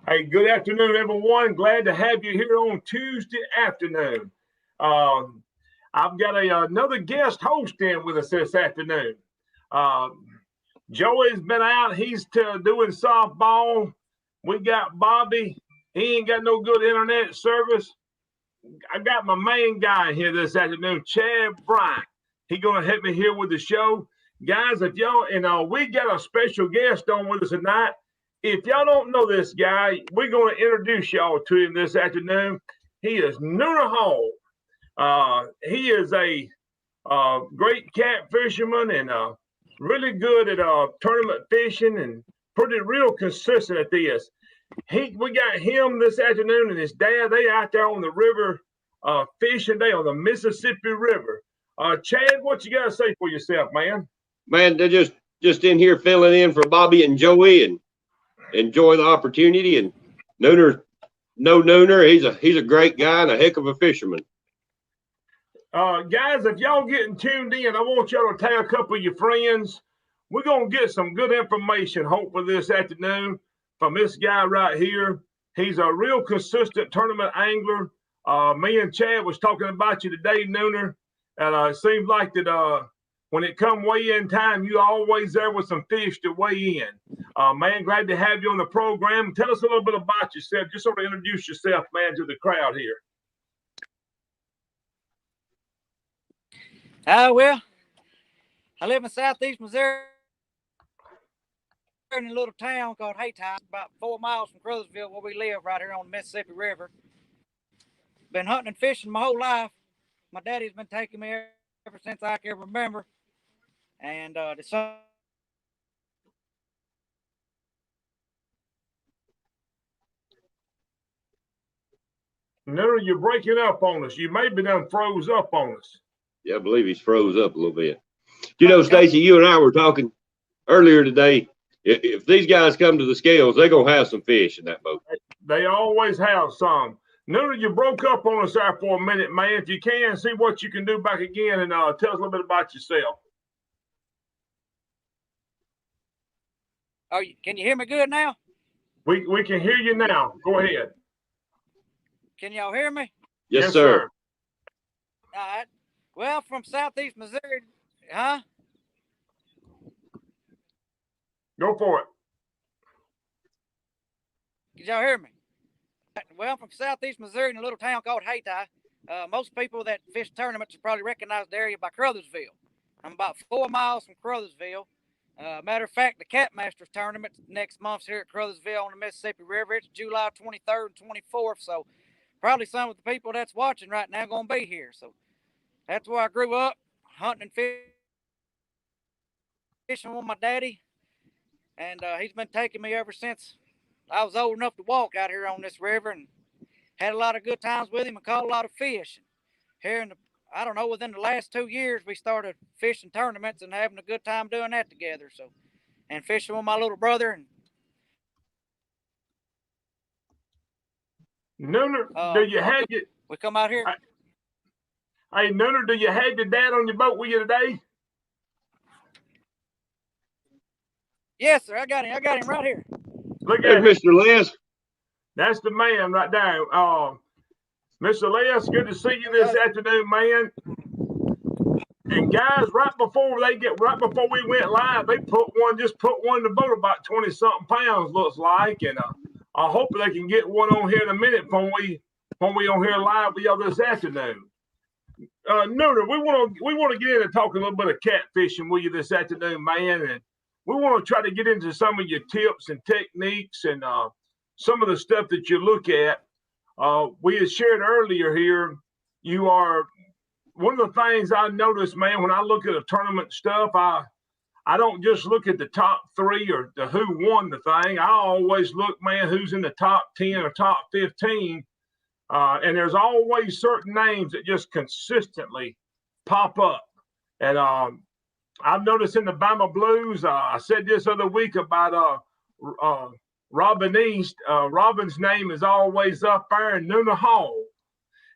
Hey, good afternoon, everyone. Glad to have you here on Tuesday afternoon. Um, I've got another guest hosting with us this afternoon. Um, Joey's been out. He's doing softball. We got Bobby. He ain't got no good internet service. I got my main guy here this afternoon, Chad Bryant. He gonna help me here with the show, guys. If y'all we got a special guest on with us tonight. If y'all don't know this guy, we're gonna introduce y'all to him this afternoon. He is Nooner Hall. He is a great cat fisherman and really good at tournament fishing and pretty real consistent at this. We got him this afternoon and his dad. They out there on the river fishing. They on the Mississippi River. Chad, what you got to say for yourself, man? Man, they're just in here filling in for Bobby and Joey and enjoy the opportunity. And Nooner, he's a great guy and a heck of a fisherman. Guys, if y'all getting tuned in, I want y'all to tell a couple of your friends. We're gonna get some good information, hopefully this afternoon, from this guy right here. He's a real consistent tournament angler. Me and Chad was talking about you today, Nooner, and it seems like that when it come weigh-in time, you always there with some fish to weigh in. Man, glad to have you on the program. Tell us a little bit about yourself. Just sort of introduce yourself, man, to the crowd here. Well, I live in southeast Missouri in a little town called Hayti, about 4 miles from Crothersville, where we live right here on the Mississippi River. Been hunting and fishing my whole life. My daddy's been taking me ever since I can remember. And the son. No, you're breaking up on us. You maybe done froze up on us. Yeah, I believe he's froze up a little bit. You know, Stacy, you and I were talking earlier today. If these guys come to the scales, they're going to have some fish in that boat. They always have some. Nooner, you broke up on us there for a minute, man. If you can, see what you can do back again and tell us a little bit about yourself. Oh, can you hear me good now? We can hear you now. Go ahead. Can y'all hear me? Yes, sir. All right. Well, from southeast Missouri, huh? Go for it. Can y'all hear me? Well, from southeast Missouri in a little town called Hayti. Most people that fish tournaments probably recognize the area by Crothersville. I'm about 4 miles from Crothersville. Matter of fact, the Cat Masters tournament next month's here at Crothersville on the Mississippi River. It's July 23rd and 24th, so probably some of the people that's watching right now going to be here. So that's where I grew up, hunting and fishing with my daddy. And he's been taking me ever since I was old enough to walk out here on this river, and had a lot of good times with him and caught a lot of fish. Here within the last 2 years, we started fishing tournaments and having a good time doing that together. So, and fishing with my little brother. And Nooner, do you have your? We come out here. Hey, Nooner, do you have your dad on your boat with you today? Yes, sir. I got him right here. Look at Mr. Les. That's the man right there. Mr. Les, good to see you this afternoon, man. And guys, right before we went live, they put one in the boat about 20-something pounds, looks like. And I hope they can get one on here in a minute when we on here live with y'all this afternoon. Nooner, we want to get into talking a little bit of catfishing with you this afternoon, man. And we want to try to get into some of your tips and techniques and some of the stuff that you look at. We had shared earlier here, you are one of the things I noticed, man, when I look at a tournament stuff, I don't just look at the top 3 or the who won the thing. I always look, man, who's in the top 10 or top 15. And there's always certain names that just consistently pop up. And I've noticed in the Bama Blues, I said this other week about Robin East. Robin's name is always up there, and Nooner Hall.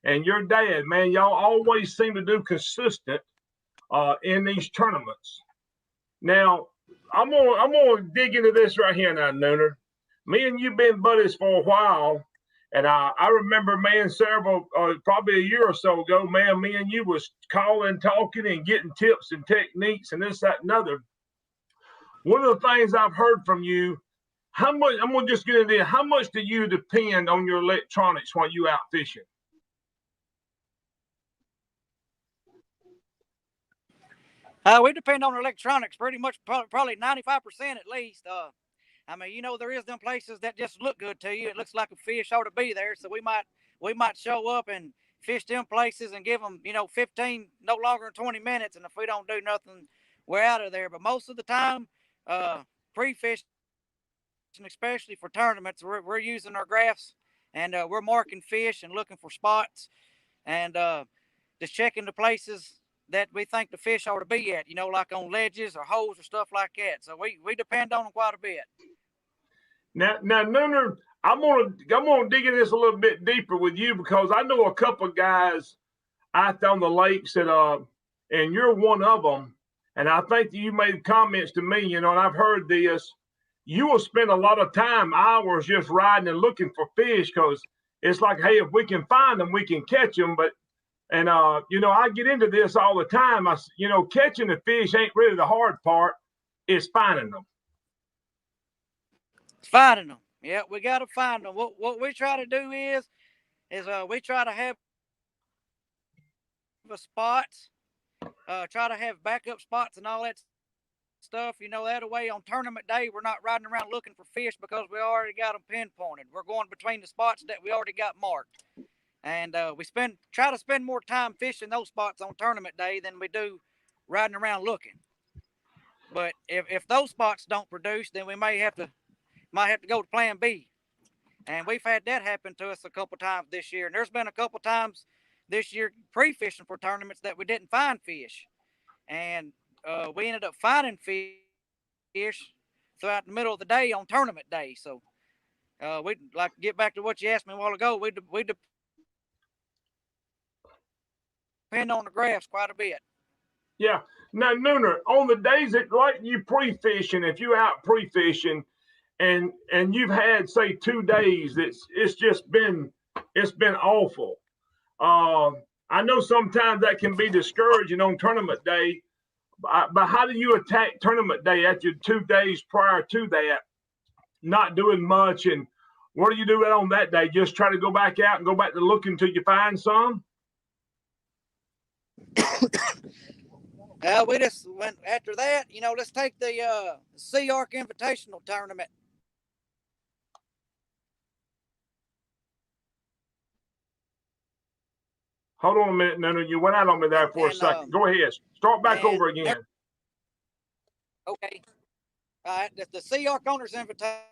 And your dad, man, y'all always seem to do consistent in these tournaments. Now, I'm gonna dig into this right here now, Nooner. me and you been buddies for a while. And I remember, man, probably a year or so ago, man, me and you was calling, talking, and getting tips and techniques and this, that, and other. One of the things I've heard from you, how much, I'm going to just get into this, how much do you depend on your electronics while you out fishing? We depend on electronics pretty much, probably 95% at least. I mean, you know, there is them places that just look good to you. It looks like a fish ought to be there, so we might show up and fish them places and give them, 15, no longer than 20 minutes. And if we don't do nothing, we're out of there. But most of the time, pre-fishing, especially for tournaments, we're using our graphs and we're marking fish and looking for spots and just checking the places that we think the fish ought to be at, like on ledges or holes or stuff like that. So we depend on them quite a bit. Now, Nooner, I'm gonna dig in this a little bit deeper with you because I know a couple of guys out there on the lakes that and you're one of them. And I think that you made comments to me, and I've heard this. You will spend a lot of time, hours, just riding and looking for fish because it's like, hey, if we can find them, we can catch them. And I get into this all the time. Catching the fish ain't really the hard part. It's finding them. Finding them. Yeah, we got to find them. What we try to do is we try to have spots, try to have backup spots and all that stuff. That way on tournament day, we're not riding around looking for fish because we already got them pinpointed. We're going between the spots that we already got marked. And we try to spend more time fishing those spots on tournament day than we do riding around looking. But if those spots don't produce, then we might have to go to plan B. And we've had that happen to us a couple times this year. And there's been a couple times this year pre-fishing for tournaments that we didn't find fish. And we ended up finding fish throughout the middle of the day on tournament day. So we'd like to get back to what you asked me a while ago. We depend on the graphs quite a bit. Yeah. Now, Nooner, on the days that like you pre-fishing, if you out pre-fishing and you've had say 2 days, it's been awful. I know sometimes that can be discouraging on tournament day, but how do you attack tournament day after 2 days prior to that, not doing much? And what do you do on that day? Just try to go back out and go back to looking until you find some? We just went after that. Let's take the Sea Arc Invitational Tournament. Hold on a minute, Nooner. You went out on me there for a second. Go ahead. Start back over again. Okay. All right. The Sea Arc Owners Invitational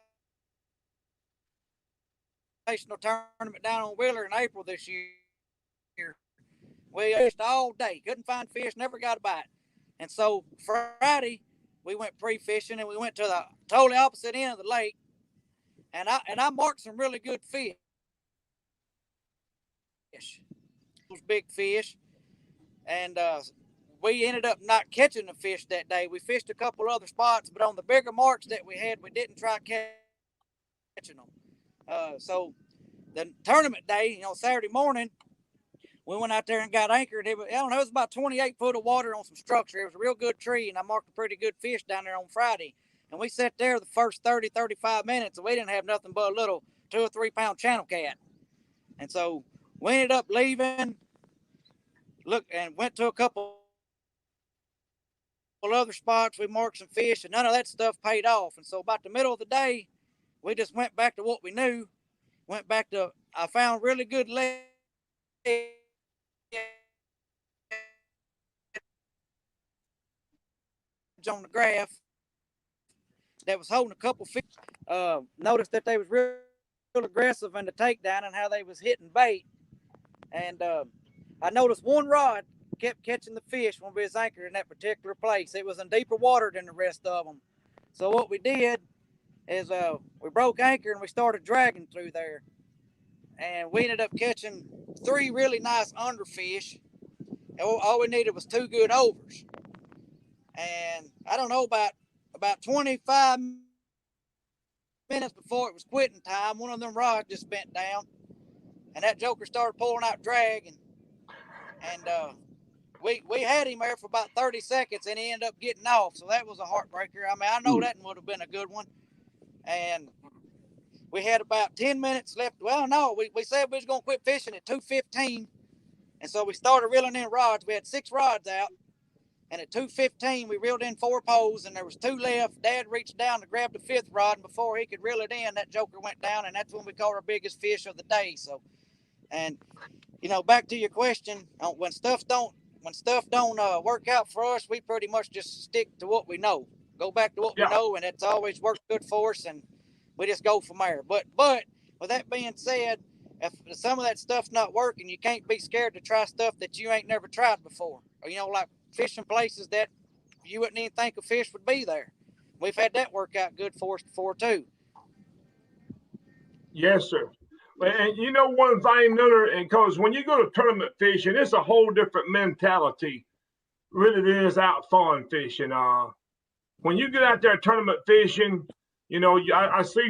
Tournament down on Wheeler in April this year. We fished all day. Couldn't find fish. Never got a bite. And so Friday, we went pre-fishing and we went to the totally opposite end of the lake. And I marked some really good fish. Those big fish. And we ended up not catching the fish that day. We fished a couple other spots, but on the bigger marks that we had, we didn't try catching them. So the tournament day, Saturday morning, we went out there and got anchored. It was about 28 foot of water on some structure. It was a real good tree, and I marked a pretty good fish down there on Friday. And we sat there the first 30, 35 minutes, and we didn't have nothing but a little 2 or 3 pound channel cat. And so we ended up leaving, and went to a couple other spots. We marked some fish, and none of that stuff paid off. And so about the middle of the day, we just went back to what we knew. I found really good legs on the graph that was holding a couple fish. Noticed that they was real aggressive in the takedown and how they was hitting bait. And I noticed one rod kept catching the fish when we was anchored in that particular place. It was in deeper water than the rest of them. So what we did is we broke anchor and we started dragging through there. And we ended up catching 3 really nice underfish. And all we needed was 2 good overs. And I don't know, about 25 minutes before it was quitting time, one of them rods just bent down, and that joker started pulling out drag, and we had him there for about 30 seconds, and he ended up getting off. So that was a heartbreaker. I mean, I know that would have been a good one. And we had about 10 minutes left. Well, no, we said we was going to quit fishing at 2:15. And so we started reeling in rods. We had 6 rods out. And at 2:15, we reeled in 4 poles, and there was 2 left. Dad reached down to grab the 5th rod, and before he could reel it in, that joker went down, and that's when we caught our biggest fish of the day. So, and, you know, back to your question, when stuff don't work out for us, we pretty much just stick to what we know. Go back to what we know, and it's always worked good for us, and we just go from there. But with that being said, if some of that stuff's not working, you can't be scared to try stuff that you ain't never tried before. Or, you know, like fishing places that you wouldn't even think a fish would be there. We've had that work out good for us before too. Yes, sir. And you know one thing, because when you go to tournament fishing, it's a whole different mentality. Really, it is out fun fishing. When you get out there tournament fishing, you know, I see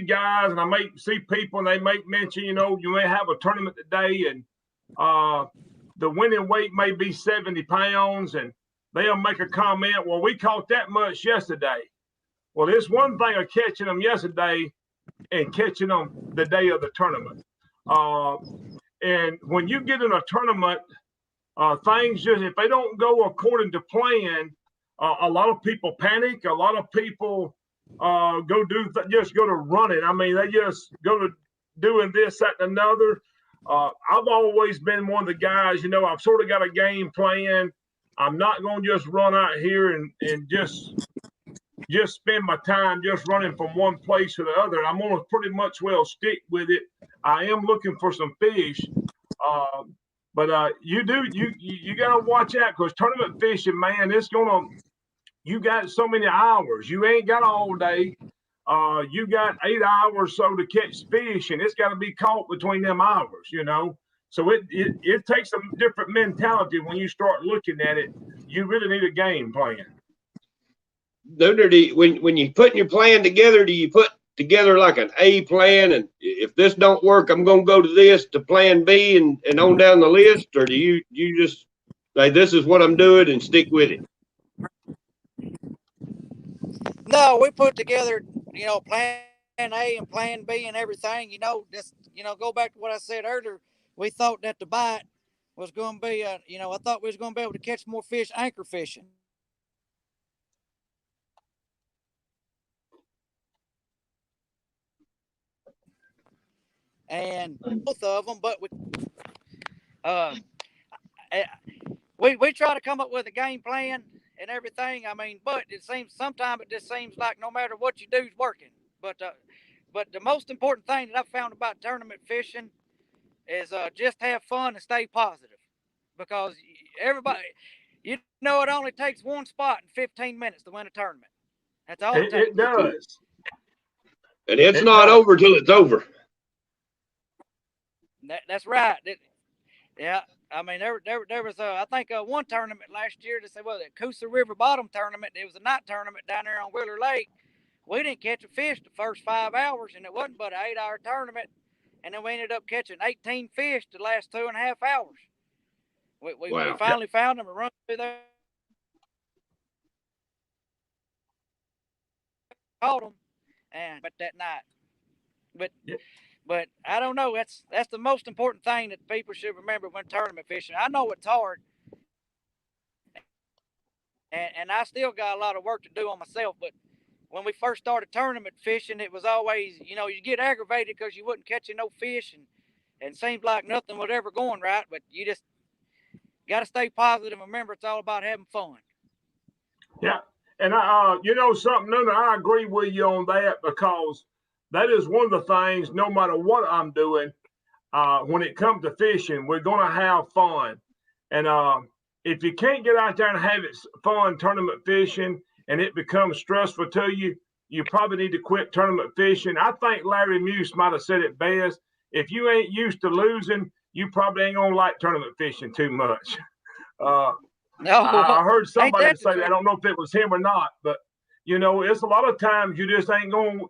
guys, and I may see people, and they make mention, you know, you may have a tournament today, and the winning weight may be 70 pounds, and they'll make a comment, well, we caught that much yesterday. Well, it's one thing of catching them yesterday and catching them the day of the tournament. And when you get in a tournament, things just, if they don't go according to plan, a lot of people panic. A lot of people just go to running. I mean, they just go to doing this, that, and another. I've always been one of the guys, you know, I've sort of got a game plan. I'm not going to just run out here and just spend my time just running from one place to the other. I'm going to pretty much well stick with it. I am looking for some fish. But you got to watch out, because tournament fishing, man, you got so many hours. You ain't got all day. You got 8 hours or so to catch fish, and it's got to be caught between them hours, you know. So it takes a different mentality when you start looking at it. You really need a game plan. When you putting your plan together, do you put together like an A plan, and if this don't work, I'm going to go to this, to plan B, and on down the list? Or do you just say, this is what I'm doing, and stick with it? No, we put together, you know, plan A and plan B and everything. You know, just, you know, go back to what I said earlier. We thought that the bite was going to be, you know, I thought we was going to be able to catch more fish anchor fishing. And both of them, but we try to come up with a game plan and everything. I mean, but sometimes it just seems like no matter what you do is working. But the most important thing that I've found about tournament fishing is just have fun and stay positive, because everybody, you know, it only takes one spot in 15 minutes to win a tournament. That's all it takes. It does. And it's not over till it's over. That's right. Yeah, I mean, there was I think one tournament last year. They said, well, the Coosa River Bottom tournament. It was a night tournament down there on Wheeler Lake. We didn't catch a fish the first 5 hours, and it wasn't but an 8-hour tournament. And then we ended up catching 18 fish the last 2.5 hours. We finally found them and run through there. Caught them, but that night. But I don't know. That's the most important thing that people should remember when tournament fishing. I know it's hard, and I still got a lot of work to do on myself. But when we first started tournament fishing, it was always, you know, you get aggravated because you wasn't catching no fish, and it seemed like nothing was ever going right. But you just got to stay positive and remember it's all about having fun. Yeah, and you know something, I agree with you on that, because that is one of the things, no matter what I'm doing, when it comes to fishing, we're going to have fun. And if you can't get out there and have it fun tournament fishing, and it becomes stressful to you, you probably need to quit tournament fishing. I think Larry Muse might have said it best. If you ain't used to losing, you probably ain't going to like tournament fishing too much. No, I heard somebody say that. I don't know if it was him or not, but it's a lot of times you just ain't going.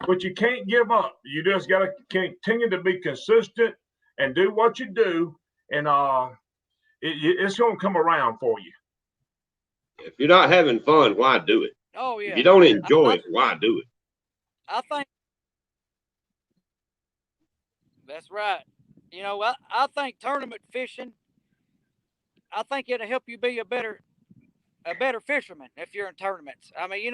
But you can't give up. You just got to continue to be consistent and do what you do, and it's going to come around for you. If you're not having fun, why do it? Oh yeah. If you don't enjoy it, why do it? I think that's right. I think tournament fishing. I think it'll help you be a better fisherman if you're in tournaments. I mean,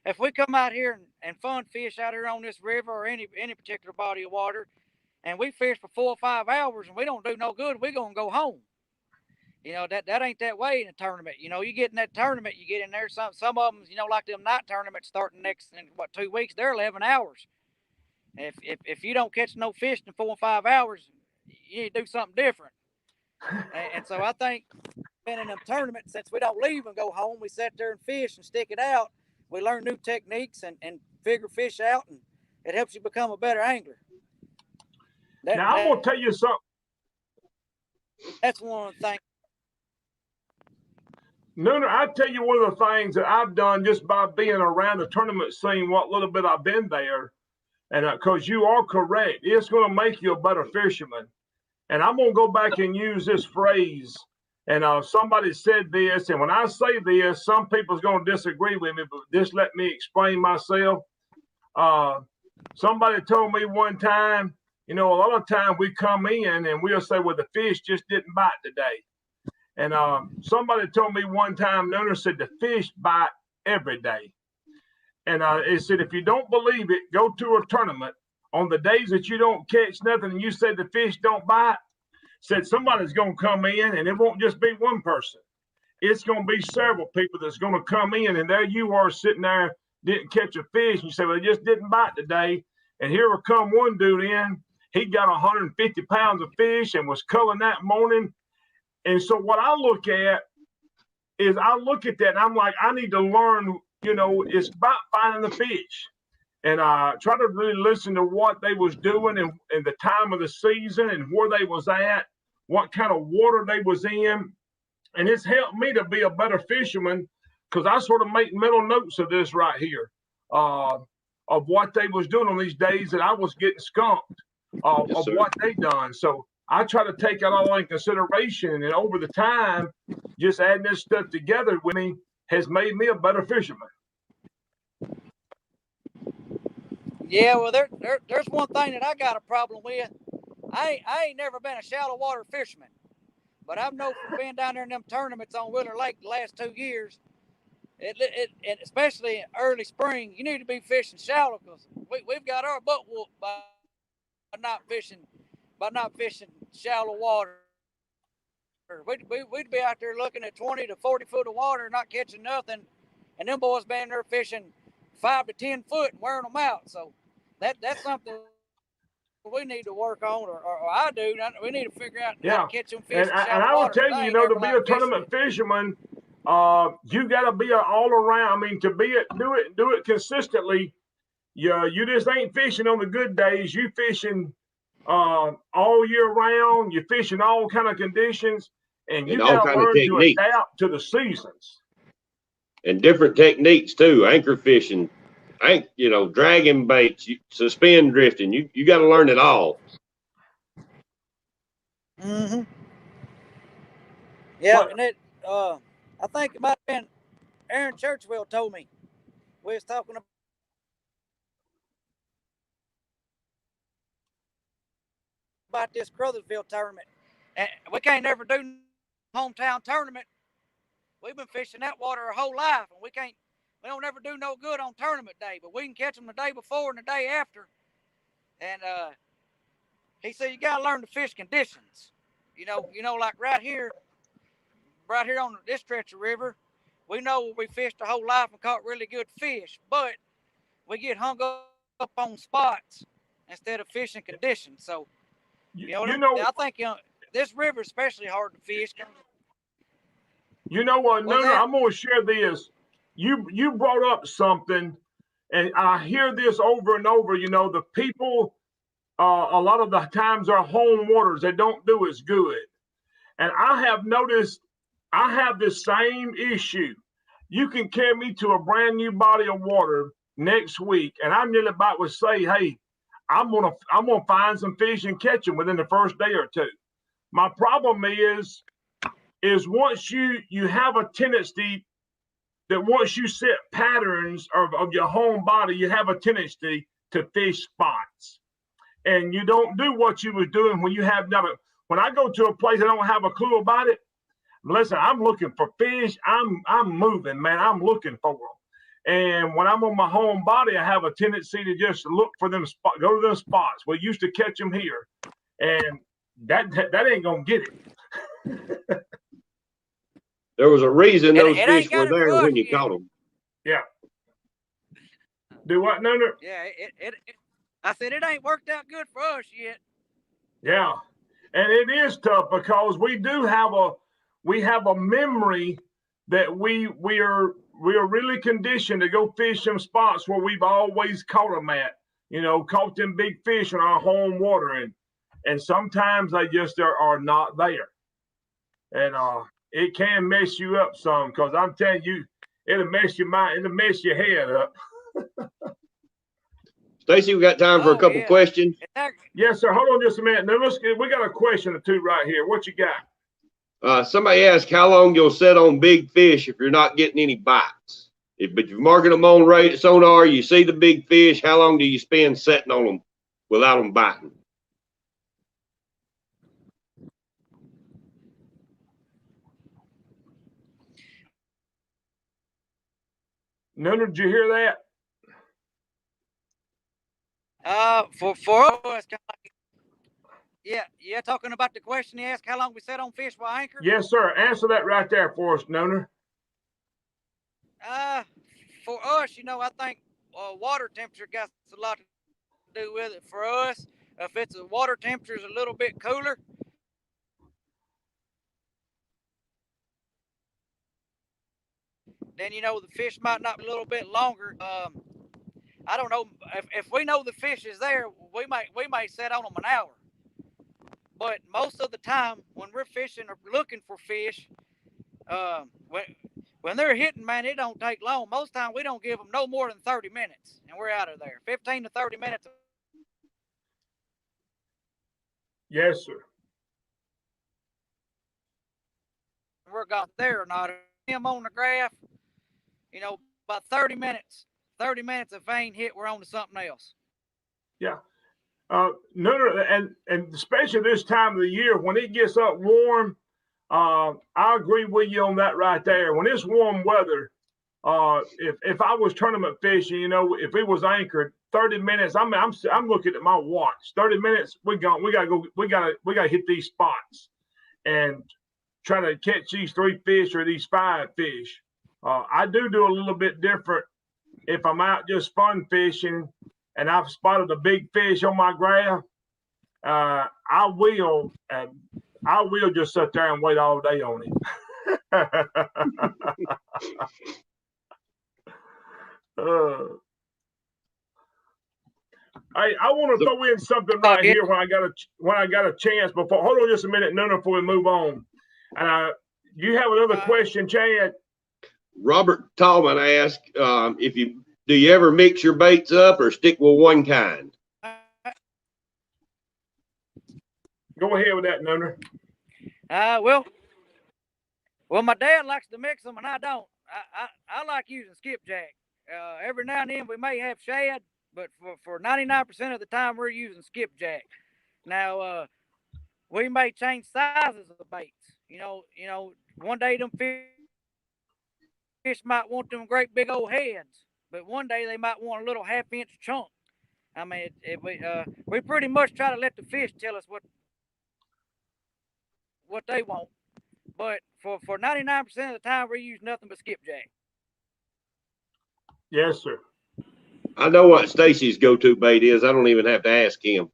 if we come out here and fun fish out here on this river or any particular body of water, and we fish for 4 or 5 hours and we don't do no good, we're gonna go home. That ain't that way in a tournament. You get in that tournament, you get in there. Some of them, like them night tournaments starting next in 2 weeks, they're 11 hours. If you don't catch no fish in 4 or 5 hours, you need to do something different. And so I think been in them tournaments, since we don't leave and go home, we sit there and fish and stick it out. We learn new techniques and figure fish out, and it helps you become a better angler. Now, I'm going to tell you something. That's one of the things. No, I'll tell you one of the things that I've done just by being around the tournament scene, what little bit I've been there, and because you are correct, it's going to make you a better fisherman. And I'm going to go back and use this phrase. And somebody said this, and when I say this, some people's going to disagree with me, but just let me explain myself. Somebody told me one time, a lot of times we come in and we'll say, well, the fish just didn't bite today. And somebody told me one time, Nooner said, the fish bite every day. And it said, if you don't believe it, go to a tournament on the days that you don't catch nothing and you say the fish don't bite. Said somebody's going to come in, and it won't just be one person. It's going to be several people that's going to come in, and there you are sitting there, didn't catch a fish. And you say, well, it just didn't bite today. And here will come one dude in. He got 150 pounds of fish and was culling that morning. And so what I look at is I look at that, and I'm like, I need to learn, it's about finding the fish. And I try to really listen to what they was doing and the time of the season and where they was at, what kind of water they was in. And it's helped me to be a better fisherman because I sort of make mental notes of this right here, of what they was doing on these days that I was getting skunked, of what they done. So I try to take that all in consideration. And over the time, just adding this stuff together with me has made me a better fisherman. Yeah, well, there's one thing that I got a problem with. I ain't never been a shallow water fisherman, but I've known from being down there in them tournaments on Wheeler Lake the last 2 years, and especially in early spring, you need to be fishing shallow because we've got our butt whooped by not fishing shallow water. We'd be out there looking at 20 to 40 foot of water, not catching nothing, and them boys been there fishing 5 to 10 foot and wearing them out. So that's something we need to work on, or I do. We need to figure out how to catch them fish. And I will tell you, to be a tournament fisherman, you got to be an all around. I mean, to do it consistently. You just ain't fishing on the good days. You fishing all year round. You're fishing all kind of conditions, and you got to learn to adapt to the seasons. And different techniques too, anchor fishing, dragging baits, suspend drifting. You got to learn it all. Mm-hmm. Yeah, and I think it might have been Aaron Churchwell told me we was talking about this Crothersville tournament, and we can't never do hometown tournament. We've been fishing that water our whole life, and we don't ever do no good on tournament day, but we can catch them the day before and the day after. And he said, you got to learn to fish conditions. Like right here on this stretch of river, we know we fished our whole life and caught really good fish, but we get hung up on spots instead of fishing conditions. So, I think this river is especially hard to fish. You know what? No, I'm going to share this. You brought up something, and I hear this over and over. The people, a lot of the times our home waters, they don't do as good. And I have noticed I have the same issue. you can carry me to a brand new body of water next week, and I'm nearly about to say, hey, I'm gonna find some fish and catch them within the first day or two. My problem is once you have a tendency that once you set patterns of your home body, you have a tendency to fish spots. And you don't do what you was doing when you have never. When I go to a place I don't have a clue about it, listen, I'm looking for fish. I'm moving, man. I'm looking for them. And when I'm on my home body, I have a tendency to just look for them spots, go to them spots. We used to catch them here, and that ain't gonna get it. There was a reason those it fish were ain't got it there for when us you yet. caught them. Yeah. Do what, Nooner? Yeah, I said it ain't worked out good for us yet. Yeah, and it is tough because we have a memory that we are really conditioned to go fish some spots where we've always caught them at. You know, caught them big fish in our home water, and sometimes they just are not there, and it can mess you up some because I'm telling you, it'll mess your mind, it'll mess your head up. Stacy, we got time for a couple questions. Yes, sir. Hold on just a minute. Now, we got a question or two right here. What you got? Somebody asked how long you'll set on big fish if you're not getting any bites. But you're marking them on sonar, you see the big fish, how long do you spend setting on them without them biting? Nooner, did you hear that? For us, yeah, talking about the question he asked, how long we set on fish while anchored? Yes, sir. Answer that right there for us, Nooner. For us, I think water temperature got a lot to do with it. For us, if it's water temperature is a little bit cooler, then the fish might not be a little bit longer. I don't know if we know the fish is there, we may set on them an hour. But most of the time when we're fishing or looking for fish, when they're hitting, man, it don't take long. Most time we don't give them no more than 30 minutes, and we're out of there. 15 to 30 minutes. Yes, sir. We're got there or not. Him on the graph, about 30 minutes. 30 minutes if I ain't hit, we're on to something else. Yeah. Nooner, and especially this time of the year when it gets up warm, I agree with you on that right there. When it's warm weather, if I was tournament fishing, if it was anchored 30 minutes, I'm looking at my watch. 30 minutes, we gotta hit these spots and try to catch these 3 fish or these 5 fish. I do a little bit different if I'm out just fun fishing and I've spotted a big fish on my graph. I will just sit there and wait all day on it. I want to throw in something right here when I got a chance. Hold on just a minute, Nooner, before we move on. And you have another question, Chad? Robert Tallman asked do you ever mix your baits up or stick with one kind? Go ahead with that, Nooner. Well, my dad likes to mix them, and I don't. I like using skipjack. Every now and then we may have shad, but for 99% of the time we're using skipjack. Now we may change sizes of the baits. One day them fish might want them great big old heads, but one day they might want a little half-inch chunk. I mean, we pretty much try to let the fish tell us what they want. But for 99% of the time, we use nothing but skipjack. Yes, sir. I know what Stacy's go-to bait is. I don't even have to ask him.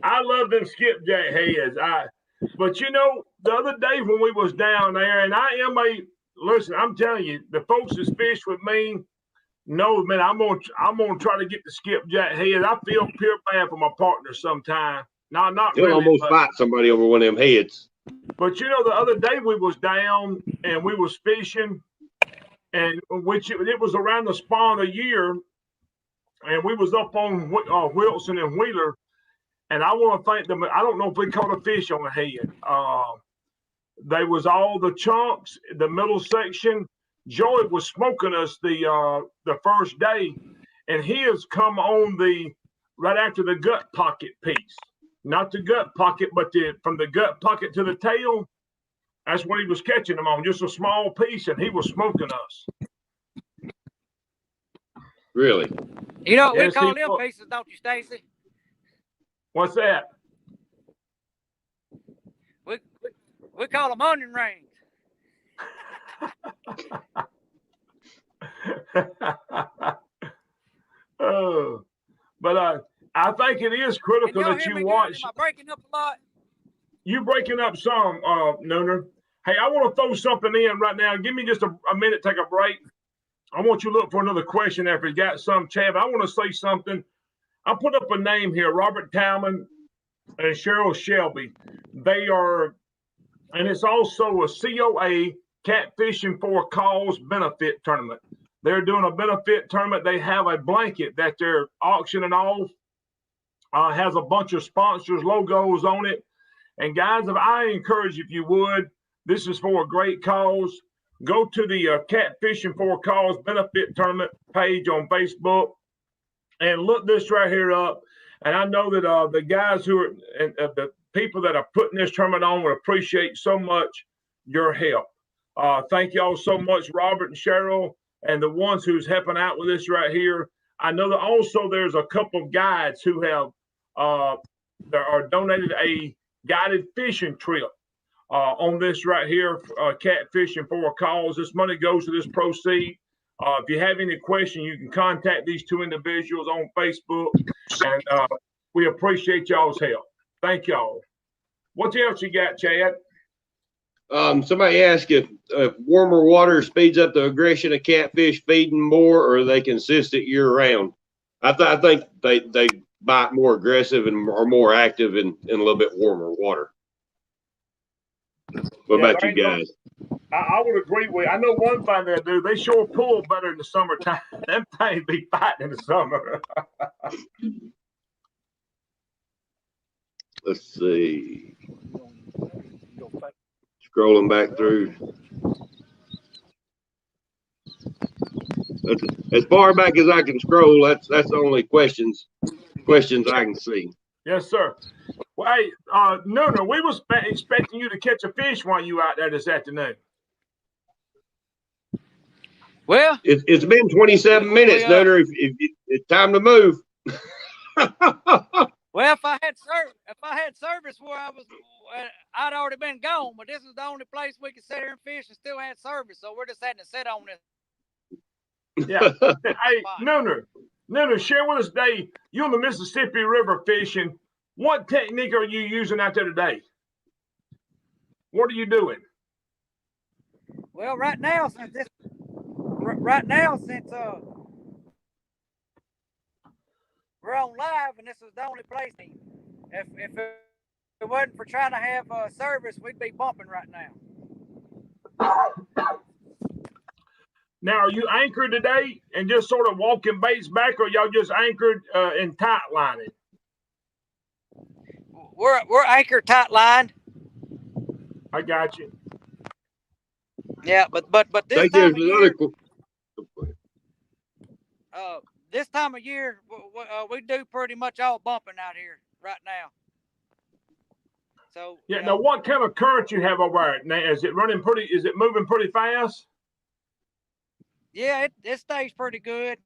I love them skipjack heads. But the other day when we was down there, and listen, I'm telling you, the folks that fish with me know, man, I'm gonna try to get the skipjack head. I feel pure bad for my partner sometimes. No, not You'll really. almost fight somebody over one of them heads. But you know, the other day we was down and we was fishing, and which it was around the spawn of the year, and we was up on Wilson and Wheeler, and I want to thank them. I don't know if we caught a fish on the head. They was all the chunks, the middle section. Joey was smoking us the first day, and he has come on the right after the gut pocket piece, not the gut pocket, but from the gut pocket to the tail. That's what he was catching them on, just a small piece, and he was smoking us. Really? You know what we call them pieces, don't you, Stacy? What's that? We call them onion rings. Oh, but I think it is critical that you watch. Am I breaking up a lot? You breaking up some, Nooner. Hey, I want to throw something in right now. Give me just a minute, take a break. I want you to look for another question after you got some, Chad. I want to say something. I put up a name here, Robert Talman and Cheryl Shelby. They are, and it's also a COA, Catfishing for a Cause benefit tournament. They're doing a benefit tournament. They have a blanket that they're auctioning off. Has a bunch of sponsors' logos on it. And guys, if I encourage, if you would, this is for a great cause. Go to the Catfishing for a Cause benefit tournament page on Facebook and look this right here up. And I know that the guys who are and the people that are putting this tournament on would appreciate so much your help. Thank y'all so much, Robert and Cheryl, and the ones who's helping out with this right here. I know that also there's a couple of guides who have that are donated a guided fishing trip on this right here, Catfishing for a Cause. This money goes to this proceed. If you have any question, you can contact these two individuals on Facebook, and we appreciate y'all's help. Thank y'all. What else you got, Chad? Somebody asked if warmer water speeds up the aggression of catfish feeding more, or are they consistent year round? I think they bite more aggressive and are more active in a little bit warmer water. What about you guys? I would agree with you. I know one thing they do. They sure pull better in the summertime. Them things be fighting in the summer. Let's see. Scrolling back through. As far back as I can scroll, that's the only questions I can see. Yes, sir. Well, hey, no, we was expecting you to catch a fish while you out there this afternoon. Well, it's been 27 minutes, Nooner. If it's time to move. Well, if I had service where I'd already been gone. But this is the only place we can sit here and fish and still have service. So we're just having to sit on this. Yeah. Hey, Nooner, share with us today. You on the Mississippi River fishing. What technique are you using out there today? What are you doing? Well, right now, since we're on live, and this is the only place. If it wasn't for trying to have service, we'd be bumping right now. Now, are you anchored today and just sort of walking baits back, or y'all just anchored and tight lining? We're anchored tight lined. I got you. Yeah, but this time of year, this time of year, we do pretty much all bumping out here right now. So yeah. Now, what kind of current you have over there? Now, is it running pretty? Is it moving pretty fast? Yeah, it stays pretty good.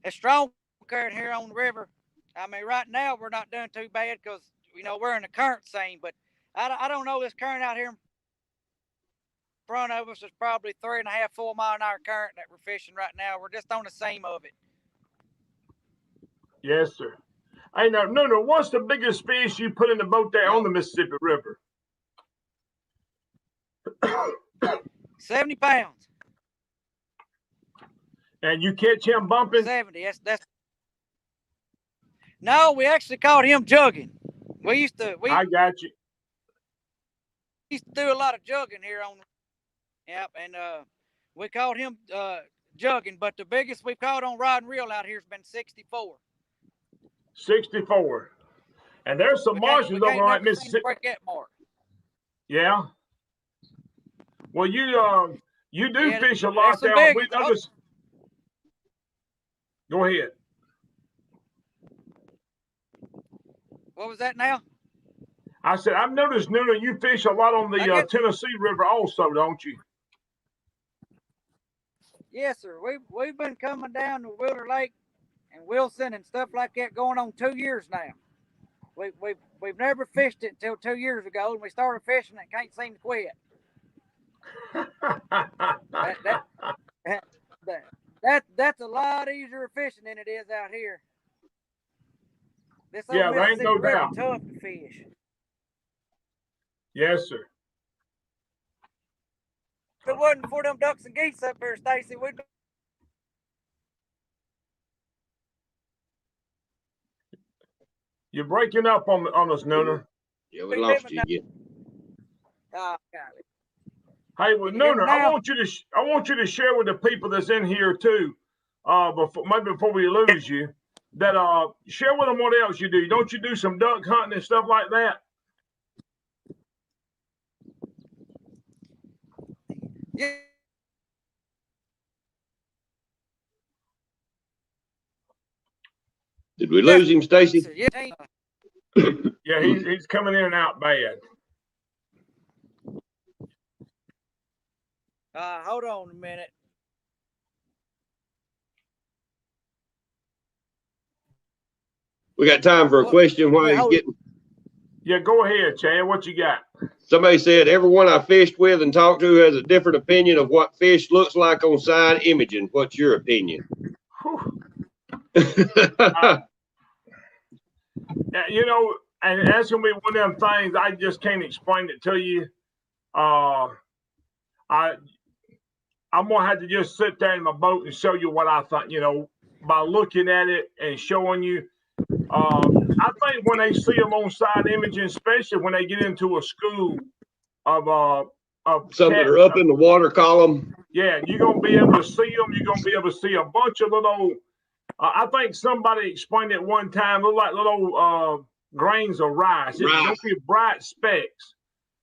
It's strong current here on the river. I mean, right now we're not doing too bad because we're in the current scene. But I don't know, this current out here in front of us is probably 3.5, 4 mile an hour current that we're fishing right now. We're just on the seam of it. Yes, sir. Hey, no. What's the biggest fish you put in the boat there on the Mississippi River? 70 pounds. And you catch him bumping? 70. That's. No, we actually caught him jugging. I got you. used to do a lot of jugging here on. Yep, and we caught him jugging, but the biggest we've caught on rod and reel out here has been 64. 64. And there's some marshes over like Mississippi. Break that mark. Yeah. Well, you do fish a lot down. We noticed. Go ahead. What was that now? I said, I've noticed, Nuna, you fish a lot on the Tennessee River also, don't you? Yes, sir. We've been coming down to Wilder Lake and Wilson and stuff like that going on 2 years now. We've never fished it until 2 years ago, and we started fishing and can't seem to quit. That's a lot easier fishing than it is out here. This old there ain't no doubt. Tough to fish. Yes, sir. If it wasn't for them ducks and geese up here, Stacy, we'd be. You're breaking up on us, Nooner. Yeah, we lost you again. Oh, got it. Hey, well, Nooner, I want you to share with the people that's in here too, before we lose you, that share with them what else you do. Don't you do some duck hunting and stuff like that? Yeah. Did we lose him, Stacy? Yeah, he's coming in and out bad. Hold on a minute. We got time for a question while he's getting. Yeah, go ahead, Chad. What you got? Somebody said everyone I fished with and talked to has a different opinion of what fish looks like on side imaging. What's your opinion? You know, and that's gonna be one of them things I just can't explain it to you. I'm gonna have to just sit there in my boat and show you what I thought. You know, by looking at it and showing you. I think when they see them on side imaging, especially when they get into a school of some that are up in the water column. Yeah, you're gonna be able to see them. You're gonna be able to see a bunch of little. I think somebody explained it one time. Look like little grains of rice. It's gonna be bright specks.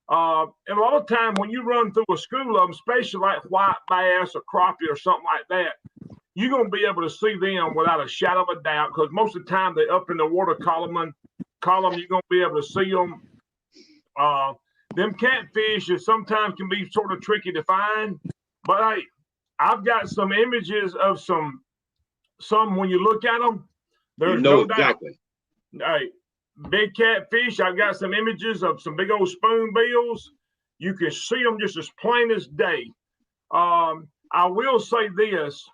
And a lot of times when you run through a school of them, especially like white bass or crappie or something like that, you're going to be able to see them without a shadow of a doubt, because most of the time they're up in the water column. You're going to be able to see them. Them catfish sometimes can be sort of tricky to find. But, hey, I've got some images of some when you look at them, there's no exactly. Doubt. Hey, big catfish, I've got some images of some big old spoonbills. You can see them just as plain as day. I will say this.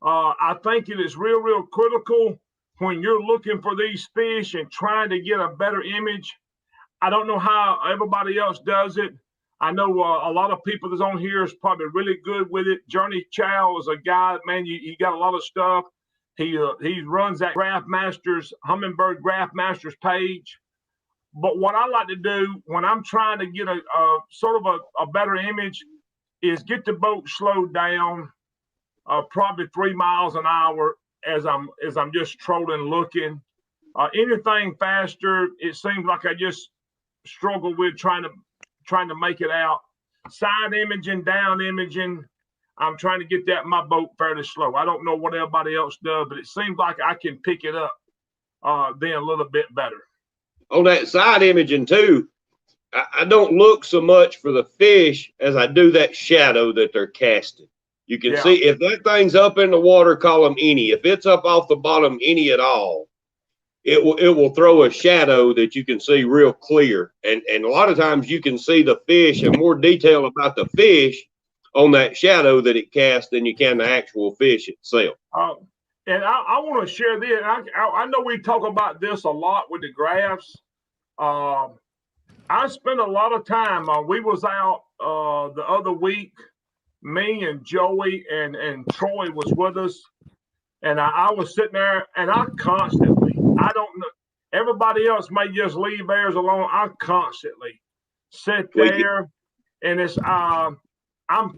I think it is real critical when you're looking for these fish and trying to get a better image. I don't know how everybody else does it. I know a lot of people that's on here is probably really good with it. Journey Chow is a guy, man, he got a lot of stuff. He runs that Humminbird Graph Masters page. But what I like to do when I'm trying to get a sort of a better image is get the boat slowed down. Probably 3 miles an hour as I'm just trolling, looking. Anything faster, it seems like I just struggle with trying to make it out. Side imaging, down imaging, I'm trying to get that in my boat fairly slow. I don't know what everybody else does, but it seems like I can pick it up then a little bit better. On that side imaging too, I don't look so much for the fish as I do that shadow that they're casting. You can see if that thing's up in the water column any, if it's up off the bottom any at all, it will throw a shadow that you can see real clear. And a lot of times you can see the fish and more detail about the fish on that shadow that it casts than you can the actual fish itself. And I want to share this. I know we talk about this a lot with the graphs. I spent a lot of time. We was out the other week. Me and Joey and Troy was with us, and I was sitting there, and I constantly, I don't know, everybody else may just leave theirs alone. I constantly sit there, and it's I'm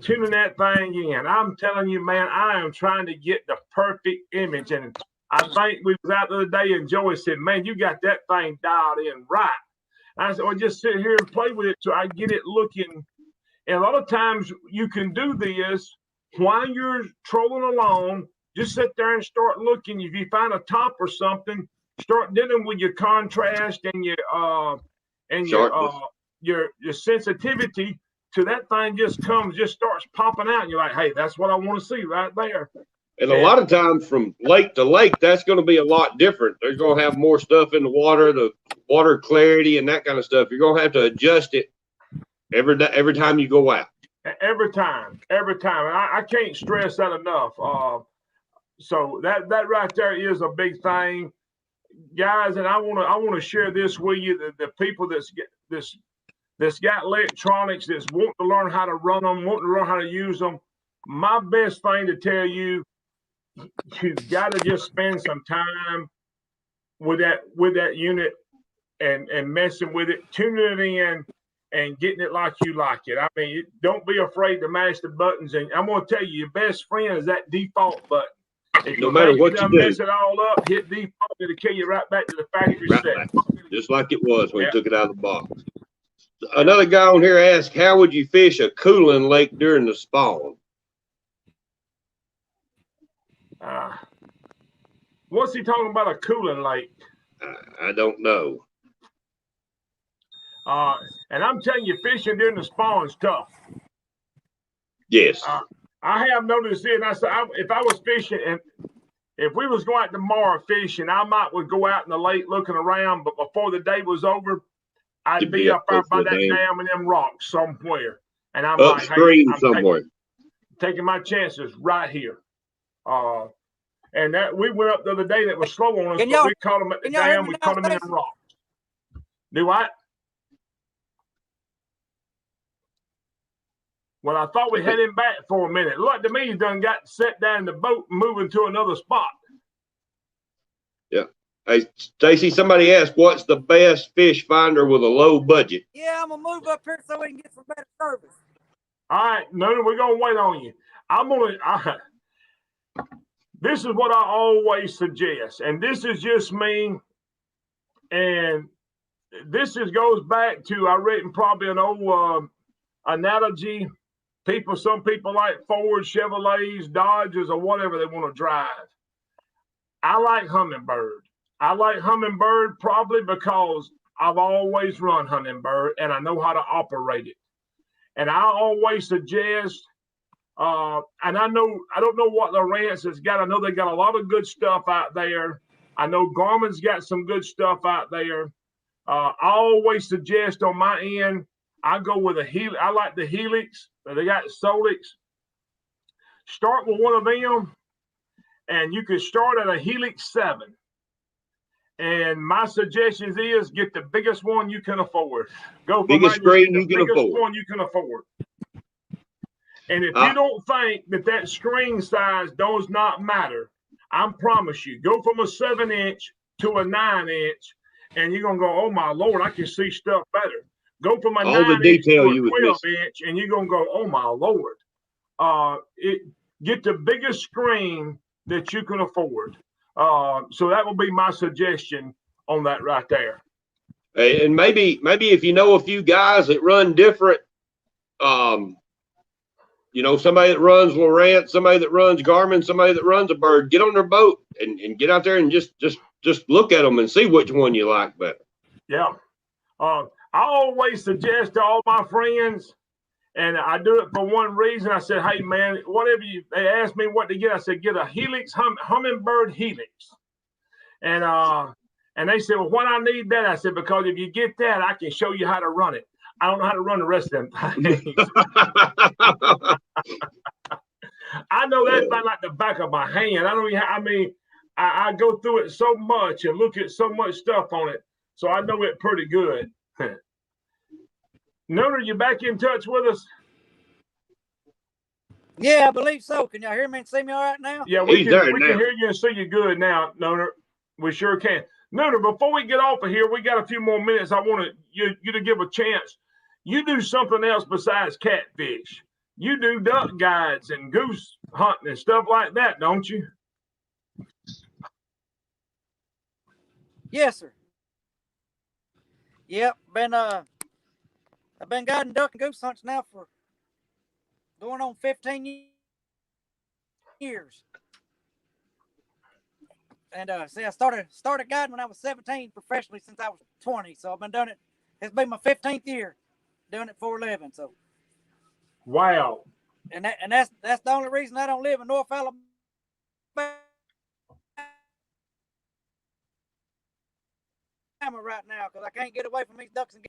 tuning that thing in. I'm telling you, man, I am trying to get the perfect image. And I think we was out the other day, and Joey said, "Man, you got that thing dialed in right." And I said, "Well, just sit here and play with it so I get it looking." And a lot of times you can do this while you're trolling along. Just sit there and start looking. If you find a top or something, start dealing with your contrast and your sensitivity to that thing. Just starts popping out. And you're like, hey, that's what I want to see right there. And a lot of times from lake to lake, that's going to be a lot different. They're going to have more stuff in the water clarity and that kind of stuff. You're going to have to adjust it every time you go out. Every time. And I can't stress that enough. So that right there is a big thing, guys. And I want to share this with you. The people that's got electronics, that's want to learn how to run them, want to learn how to use them. My best thing to tell you, you've got to just spend some time with that unit and messing with it, tuning it in, and getting it like you like it. I mean, don't be afraid to mash the buttons. And I'm going to tell you, your best friend is that default button. If no matter what you do, mess it all up, hit default, it'll carry you right back to the factory set. Just like it was when you took it out of the box. Another guy on here asked, how would you fish a cooling lake during the spawn? What's he talking about, a cooling lake? I don't know. And I'm telling you, fishing during the spawn is tough. Yes. I have noticed it. And I said, if I was fishing, and if we was going out tomorrow fishing, I would go out in the lake looking around. But before the day was over, I'd be up by that dam and them rocks somewhere. And I'm like, hey, I'm taking my chances right here. And that we went up the other day that was slow on us, but we caught them at the dam. We caught them in them rocks. Do what? Well, I thought we had him back for a minute. Look to me, he done got set down in the boat and moving to another spot. Yeah. Hey, Stacy, somebody asked, what's the best fish finder with a low budget? Yeah, I'm going to move up here so we can get some better service. All right. No, we're going to wait on you. This is what I always suggest, and this is just me, and this goes back to, I read probably an old analogy. Some people like Ford, Chevrolets, Dodges, or whatever they want to drive. I like Humminbird. I like Humminbird probably because I've always run Humminbird and I know how to operate it. And I always suggest, and I don't know what Lowrance has got. I know they got a lot of good stuff out there. I know Garmin's got some good stuff out there. I always suggest on my end, I go with a Helix. I like the Helix. They got Solix. Start with one of them, and you can start at a Helix 7. And my suggestion is get the biggest one you can afford. Go for biggest screen you can afford. One you can afford. And if you don't think that screen size does not matter, I promise you, go from a 7-inch to a 9-inch, and you're gonna go, oh my Lord, I can see stuff better. Go from a 9-inch to a 12-inch, and you're going to go, oh, my Lord. Get the biggest screen that you can afford. So that will be my suggestion on that right there. And maybe if you know a few guys that run different, somebody that runs Lowrance, somebody that runs Garmin, somebody that runs a Bird, get on their boat and get out there and just look at them and see which one you like better. Yeah. I always suggest to all my friends, and I do it for one reason. I said, hey, man, they asked me what to get. I said, get a Helix, Humminbird Helix. And they said, well, why do I need that? I said, because if you get that, I can show you how to run it. I don't know how to run the rest of them things. I know that thing like the back of my hand. I go through it so much and look at so much stuff on it. So I know it pretty good. Nooner, you back in touch with us? Yeah, I believe so. Can y'all hear me and see me all right now? Yeah, we can hear you and see you good now, Nooner. We sure can. Nooner, before we get off of here, we got a few more minutes. I want you to give a chance. you do something else besides catfish. You do duck guides and goose hunting and stuff like that, don't you? Yes, sir. Yep, I've been guiding duck and goose hunts now for going on 15 years. And see, I started guiding when I was 17 professionally since I was 20. So I've been doing it. It's been my 15th year doing it for a living. So wow. And that's the only reason I don't live in North Alabama right now, because I can't get away from these ducks and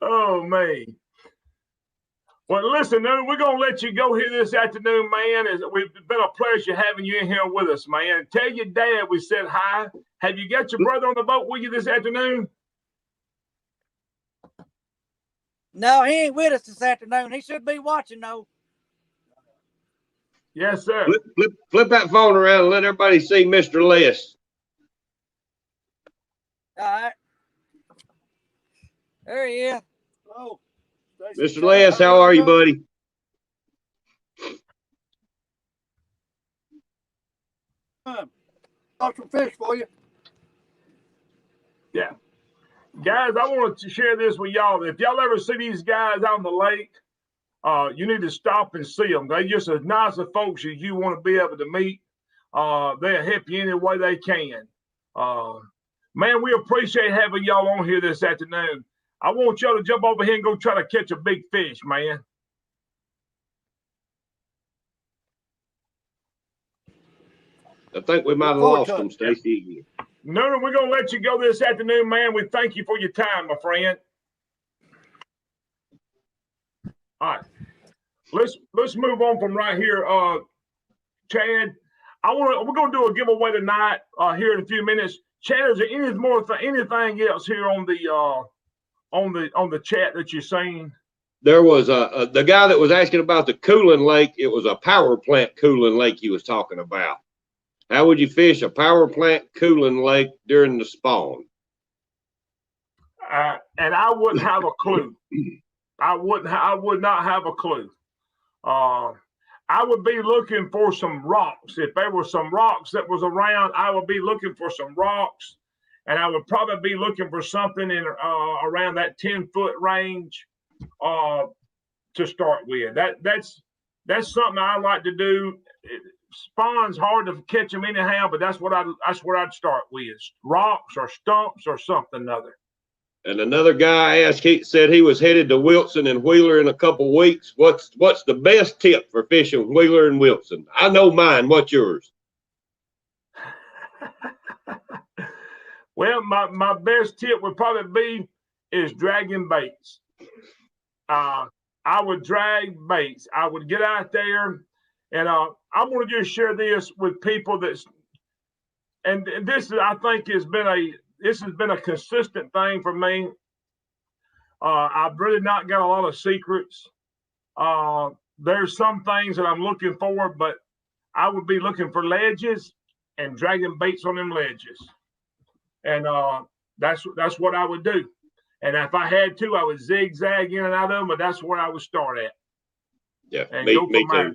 oh man. Well, listen, we're gonna let you go here this afternoon, man. It's been a pleasure having you in here with us, man. Tell your dad we said hi. Have you got your brother on the boat with you this afternoon? No, he ain't with us this afternoon. He should be watching though. Yes, sir. Flip that phone around and let everybody see Mr. Les. All right. There he is. Oh, Mr. Les, how are you, buddy? Caught some fish for you. Yeah. Guys, I want to share this with y'all. If y'all ever see these guys out on the lake, you need to stop and see them. They're just as nice as folks as you want to be able to meet. They'll help you any way they can. Man, we appreciate having y'all on here this afternoon. I want y'all to jump over here and go try to catch a big fish, man. I think we might have lost them, Stacy. No, we're going to let you go this afternoon, man. We thank you for your time, my friend. All right. Let's move on from right here. Chad, we're going to do a giveaway tonight here in a few minutes. Chad, is there anything else here on the chat that you're saying? There was the guy that was asking about the cooling lake. It was a power plant cooling lake he was talking about. How would you fish a power plant cooling lake during the spawn? And I wouldn't have a clue. I would not have a clue. I would be looking for some rocks. If there were some rocks that was around, I would be looking for some rocks, and I would probably be looking for something in around that 10-foot range to start with. That's something I like to do. Spawn's hard to catch them anyhow, but that's what I'd start with: rocks or stumps or something other. And another guy asked, he said he was headed to Wilson and Wheeler in a couple weeks. What's the best tip for fishing Wheeler and Wilson? I know mine. What's yours? Well, my best tip would probably be dragging baits. I would drag baits. I would get out there, and I'm going to just share this with people and this I think has been a consistent thing for me. I've really not got a lot of secrets. There's some things that I'm looking for, but I would be looking for ledges and dragging baits on them ledges. And that's what I would do. And if I had to, I would zigzag in and out of them, but that's where I would start at. Yeah, and me too.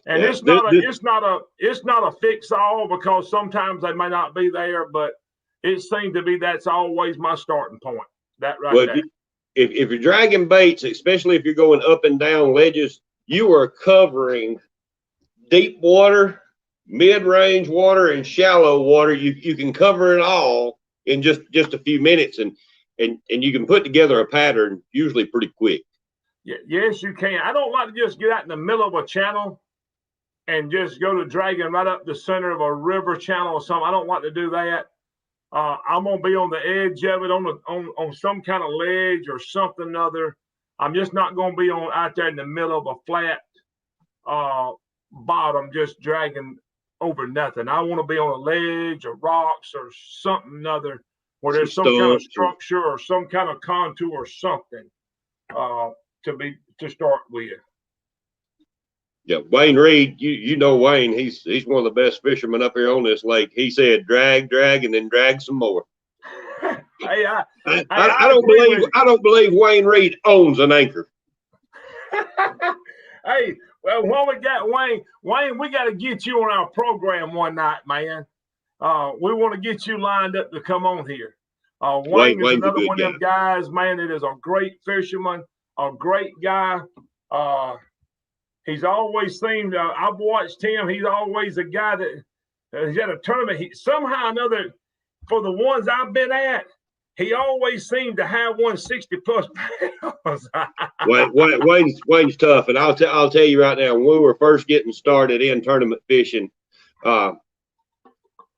And yeah, it's not a fix all, because sometimes they may not be there, but it seems to be that's always my starting point. That right there. If you're dragging baits, especially if you're going up and down ledges, you are covering deep water, mid-range water, and shallow water. You can cover it all in just a few minutes, and you can put together a pattern usually pretty quick. Yeah, yes, you can. I don't like to just get out in the middle of a channel and just go to dragging right up the center of a river channel or something. I don't like to do that. I'm gonna be on the edge of it, on some kind of ledge or something other. I'm just not gonna be out there in the middle of a flat bottom, just dragging over nothing. I want to be on a ledge or rocks or something other, where there's some kind of structure or some kind of contour or something to start with. Yeah, Wayne Reed, you know Wayne, he's one of the best fishermen up here on this lake. He said drag, and then drag some more. Hey, I don't believe Wayne Reed owns an anchor. Hey, well, while we got Wayne, we got to get you on our program one night, man. We want to get you lined up to come on here. Wayne is another one of them guys, man. It is a great fisherman, a great guy. He's always seemed, I've watched him. He's always a guy that he's at a tournament. Somehow or another, for the ones I've been at, he always seemed to have 160 plus pounds. Wayne's tough, and I'll tell you right now, when we were first getting started in tournament fishing, my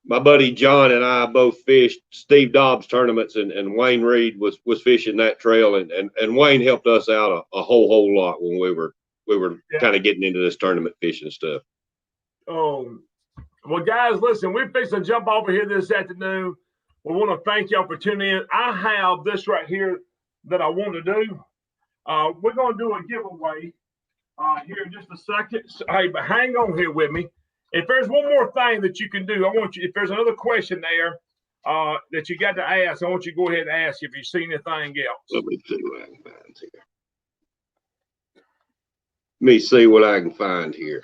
buddy John and I both fished Steve Dobbs tournaments, and Wayne Reed was fishing that trail, and Wayne helped us out a whole lot when we were kind of getting into this tournament fishing stuff. Oh, well, guys, listen, we're fixing to jump over here this afternoon. We want to thank y'all for tuning in. I have this right here that I want to do. We're going to do a giveaway here in just a second. Hey, but hang on here with me. If there's one more thing that you can do, I want you, if there's another question there that you got to ask, I want you to go ahead and ask if you've seen anything else. Let me see what I can find here. Let me see what I can find here.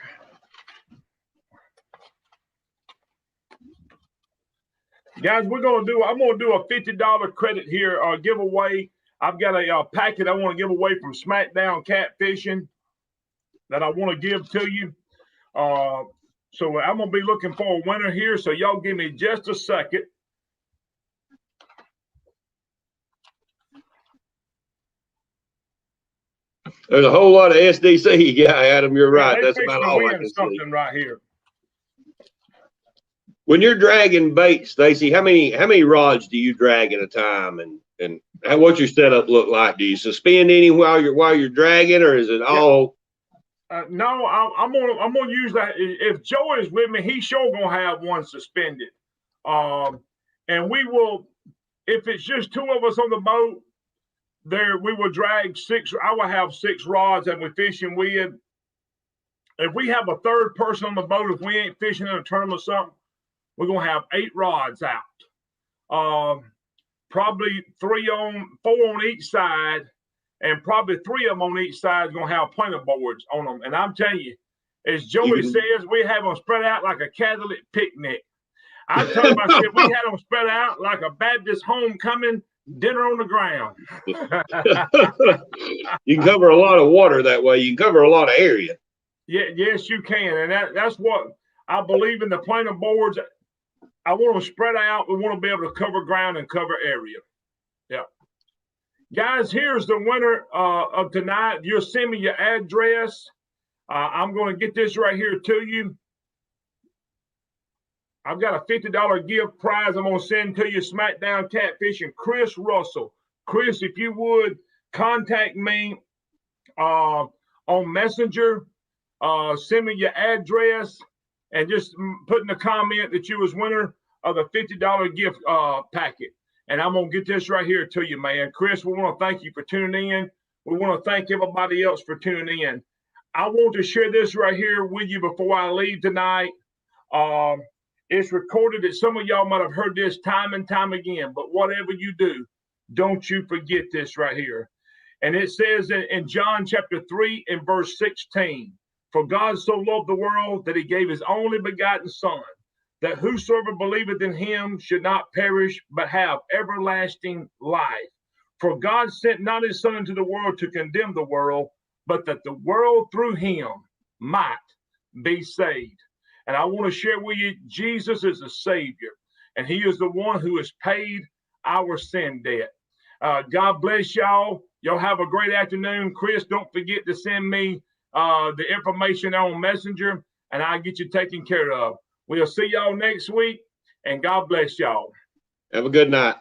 Guys, I'm going to do a $50 credit here giveaway. I've got a packet I want to give away from SmackDown Catfishing that I want to give to you. So I'm going to be looking for a winner here. So y'all give me just a second. There's a whole lot of SDC. Yeah, Adam, you're right. Yeah, that's about all I can something see. Right here. When you're dragging bait, Stacy, how many rods do you drag at a time, and what's your setup look like? Do you suspend any while you're dragging, or is it all? No, I'm gonna use that. If Joe is with me, he's sure gonna have one suspended. And we will, if it's just two of us on the boat, we will drag 6. I will have 6 rods that we're fishing with. If we have a third person on the boat, if we ain't fishing in a tournament or something, we're going to have 8 rods out. Probably 4 on each side, and probably 3 of them on each side is going to have plenty of boards on them. And I'm telling you, as Joey says, we have them spread out like a Catholic picnic. I told myself we had them spread out like a Baptist homecoming dinner on the ground. You can cover a lot of water that way. You can cover a lot of area. Yeah, yes, you can. And that's what I believe in, the planer boards. I want them spread out. We want to be able to cover ground and cover area. Yeah. Guys, here's the winner of tonight. You'll send me your address. I'm going to get this right here to you. I've got a $50 gift prize I'm going to send to you, SmackDown Catfishing, Chris Russell. Chris, if you would, contact me on Messenger. Send me your address and just put in the comment that you was winner of the $50 gift packet. And I'm going to get this right here to you, man. Chris, we want to thank you for tuning in. We want to thank everybody else for tuning in. I want to share this right here with you before I leave tonight. It's recorded that some of y'all might have heard this time and time again, but whatever you do, don't you forget this right here. And it says in John chapter 3 and verse 16, for God so loved the world that he gave his only begotten Son, that whosoever believeth in him should not perish, but have everlasting life. For God sent not his Son into the world to condemn the world, but that the world through him might be saved. And I want to share with you, Jesus is the Savior, and he is the one who has paid our sin debt. God bless y'all. Y'all have a great afternoon. Chris, don't forget to send me the information on Messenger, and I'll get you taken care of. We'll see y'all next week, and God bless y'all. Have a good night.